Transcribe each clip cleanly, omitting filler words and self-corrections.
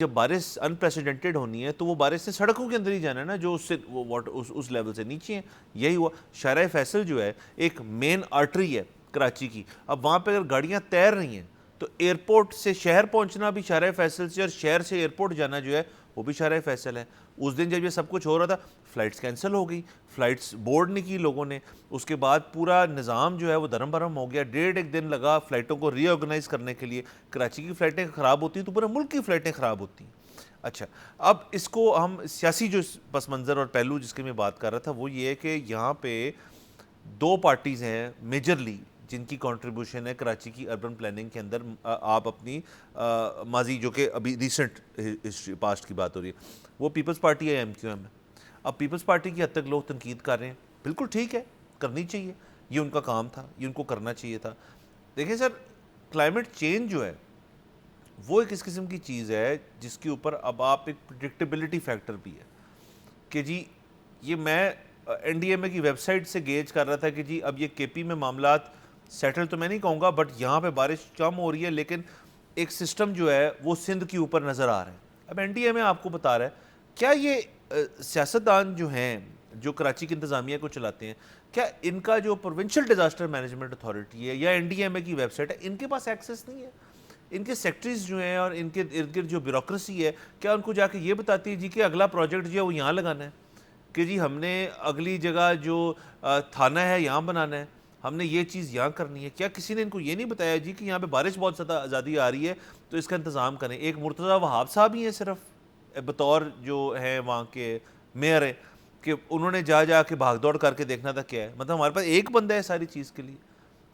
جب بارش انپریسیڈنٹڈ ہونی ہے تو وہ بارش سے سڑکوں کے اندر ہی جانا ہے نا، جو اس سے اس لیول سے نیچے ہیں. یہی ہوا. شارع فیصل جو ہے ایک مین آرٹری ہے کراچی کی. اب وہاں پہ اگر گاڑیاں تیر رہی ہیں تو ایئرپورٹ سے شہر پہنچنا بھی شارع فیصل سے، اور شہر سے ایئرپورٹ جانا جو ہے وہ بھی شارع فیصل ہے. اس دن جب یہ سب کچھ ہو رہا تھا فلائٹس کینسل ہو گئی، فلائٹس بورڈ نہیں کی لوگوں نے. اس کے بعد پورا نظام جو ہے وہ درم برہم ہو گیا. ایک دن لگا فلائٹوں کو ری آرگنائز کرنے کے لیے. کراچی کی فلائٹیں خراب ہوتی ہیں تو پورے ملک کی فلائٹیں خراب ہوتی ہیں. اچھا، اب اس کو ہم سیاسی جو پس منظر اور پہلو جس کی میں بات کر رہا تھا وہ یہ ہے کہ یہاں پہ دو پارٹیز ہیں میجرلی جن کی کنٹریبیوشن ہے کراچی کی اربن پلاننگ کے اندر. آپ اپنی ماضی جو کہ ابھی ریسنٹ ہسٹری پاسٹ کی بات ہو رہی ہے، وہ پیپلز پارٹی ہے، ایم کیو ایم ہے. اب پیپلز پارٹی کی حد تک لوگ تنقید کر رہے ہیں، بالکل ٹھیک ہے، کرنی چاہیے، یہ ان کا کام تھا، یہ ان کو کرنا چاہیے تھا. دیکھیں سر، کلائمیٹ چینج جو ہے وہ ایک اس قسم کی چیز ہے جس کے اوپر اب آپ ایک پریڈکٹیبلٹی فیکٹر بھی ہے کہ جی یہ میں این ڈی ایم اے کی ویب سائٹ سے گیج کر رہا تھا کہ جی اب یہ کے پی میں معاملات سیٹل تو میں نہیں کہوں گا، بٹ یہاں پہ بارش کم ہو رہی ہے لیکن ایک سسٹم جو ہے وہ سندھ کے اوپر نظر آ رہا ہے. اب این ڈی ایم اے آپ کو بتا رہا ہے، کیا یہ سیاستدان جو ہیں جو کراچی کی انتظامیہ کو چلاتے ہیں، کیا ان کا جو پروونشل ڈیزاسٹر مینجمنٹ اتھارٹی ہے یا این ڈی ایم اے کی ویب سائٹ ہے، ان کے پاس ایکسیس نہیں ہے؟ ان کے سیکٹریز جو ہیں اور ان کے ارد گرد جو بیوروکریسی ہے، کیا ان کو جا کے یہ بتاتی ہے جی کہ اگلا پروجیکٹ جو ہے وہ یہاں لگانا ہے، کہ جی ہم نے اگلی جگہ جو تھانہ ہے یہاں بنانا ہے، ہم نے یہ چیز یہاں کرنی ہے؟ کیا کسی نے ان کو یہ نہیں بتایا جی کہ یہاں پہ بارش بہت زیادہ آزادی آ رہی ہے تو اس کا انتظام کریں؟ ایک مرتضیٰ وہاب صاحب ہی ہیں صرف بطور جو ہیں وہاں کے میئر ہیں کہ انہوں نے جا کے بھاگ دوڑ کر کے دیکھنا تھا کیا ہے. مطلب ہمارے پاس ایک بندہ ہے ساری چیز کے لیے.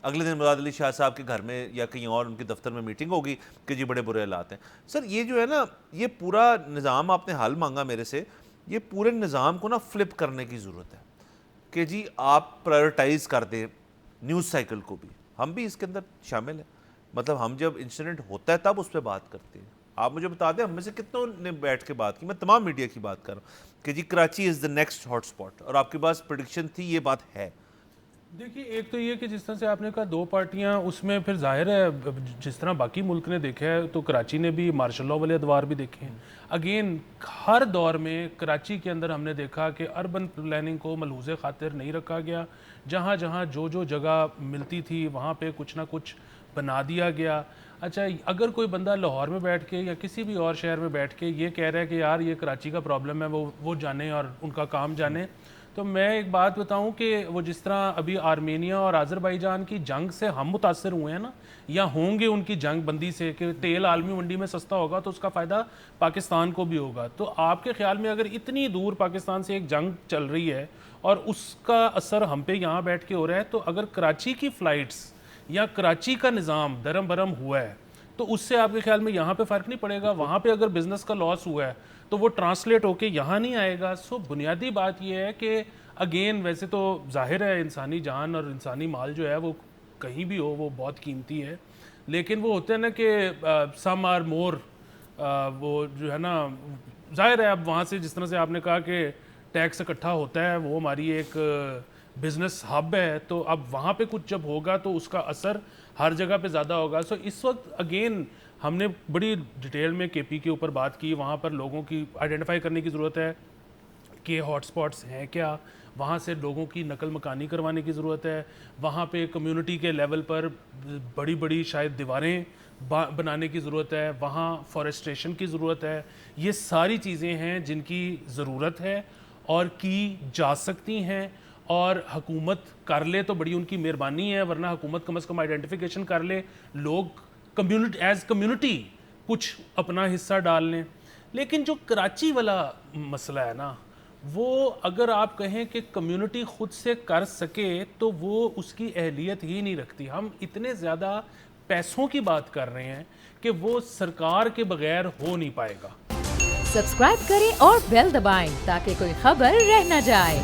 اگلے دن مراد علی شاہ صاحب کے گھر میں یا کہیں اور ان کے دفتر میں میٹنگ ہوگی کہ جی بڑے برے حالات ہیں. سر یہ جو ہے نا، یہ پورا نظام آپ نے حل مانگا میرے سے، یہ پورے نظام کو نا فلپ کرنے کی ضرورت ہے کہ جی آپ پرائیورٹائز کر دیں نیوز سائیکل کو بھی. ہم بھی اس کے اندر شامل ہیں، مطلب ہم جب انسیڈنٹ ہوتا ہے تب اس پہ بات کرتے ہیں. آپ مجھے بتا دیں ہم میں سے کتنوں نے بیٹھ کے بات کی، میں تمام میڈیا کی بات کر رہا ہوں کہ جی کراچی از دا نیکسٹ ہاٹ اسپاٹ، اور آپ کے پاس پریڈکشن تھی، یہ بات ہے. دیکھیے، ایک تو یہ کہ جس طرح سے آپ نے کہا دو پارٹیاں، اس میں پھر ظاہر ہے جس طرح باقی ملک نے دیکھا ہے تو کراچی نے بھی مارشل لاء والے ادوار بھی دیکھے ہیں. اگین ہر دور میں کراچی کے اندر ہم نے دیکھا کہ اربن پلاننگ کو ملحوظ خاطر نہیں رکھا گیا. جہاں جہاں جو جگہ ملتی تھی وہاں پہ کچھ نہ کچھ بنا دیا گیا. اچھا، اگر کوئی بندہ لاہور میں بیٹھ کے یا کسی بھی اور شہر میں بیٹھ کے یہ کہہ رہا ہے کہ یار یہ کراچی کا پرابلم ہے، وہ جانے اور ان کا کام جانے، تو میں ایک بات بتاؤں کہ وہ جس طرح ابھی آرمینیا اور آذربائیجان کی جنگ سے ہم متاثر ہوئے ہیں نا، یا ہوں گے ان کی جنگ بندی سے کہ تیل عالمی منڈی میں سستا ہوگا تو اس کا فائدہ پاکستان کو بھی ہوگا. تو آپ کے خیال میں اگر اتنی دور پاکستان سے ایک جنگ چل رہی ہے اور اس کا اثر ہم پہ یہاں بیٹھ کے ہو رہا ہے، تو اگر کراچی کی فلائٹس یا کراچی کا نظام درم برم ہوا ہے تو اس سے آپ کے خیال میں یہاں پہ فرق نہیں پڑے گا؟ وہاں پہ اگر بزنس کا لاس ہوا ہے تو وہ ٹرانسلیٹ ہو کے یہاں نہیں آئے گا. سو بنیادی بات یہ ہے کہ اگین ویسے تو ظاہر ہے انسانی جان اور انسانی مال جو ہے وہ کہیں بھی ہو وہ بہت قیمتی ہے، لیکن وہ ہوتے ہیں نا کہ سم آر مور، وہ جو ہے نا ظاہر ہے اب وہاں سے جس طرح سے آپ نے کہا کہ ٹیکس اکٹھا ہوتا ہے، وہ ہماری ایک بزنس ہب ہے، تو اب وہاں پہ کچھ جب ہوگا تو اس کا اثر ہر جگہ پہ زیادہ ہوگا. سو اس وقت اگین ہم نے بڑی ڈیٹیل میں کے پی کے اوپر بات کی. وہاں پر لوگوں کی آئیڈینٹیفائی کرنے کی ضرورت ہے کہ ہاٹ سپاٹس ہیں کیا، وہاں سے لوگوں کی نقل مکانی کروانے کی ضرورت ہے، وہاں پہ کمیونٹی کے لیول پر بڑی بڑی شاید دیواریں بنانے کی ضرورت ہے، وہاں فارسٹریشن کی ضرورت ہے. یہ ساری چیزیں ہیں جن کی ضرورت ہے اور کی جا سکتی ہیں، اور حکومت کر لے تو بڑی ان کی مہربانی ہے، ورنہ حکومت کم از کم آئیڈینٹیفیکیشن کر لے، لوگ کمیونٹی ایز کمیونٹی کچھ اپنا حصہ ڈال لیں. لیکن جو کراچی والا مسئلہ ہے نا، وہ اگر آپ کہیں کہ کمیونٹی خود سے کر سکے تو وہ اس کی اہلیت ہی نہیں رکھتی. ہم اتنے زیادہ پیسوں کی بات کر رہے ہیں کہ وہ سرکار کے بغیر ہو نہیں پائے گا. سبسکرائب کریں اور بیل دبائیں تاکہ کوئی خبر رہ نہ جائے.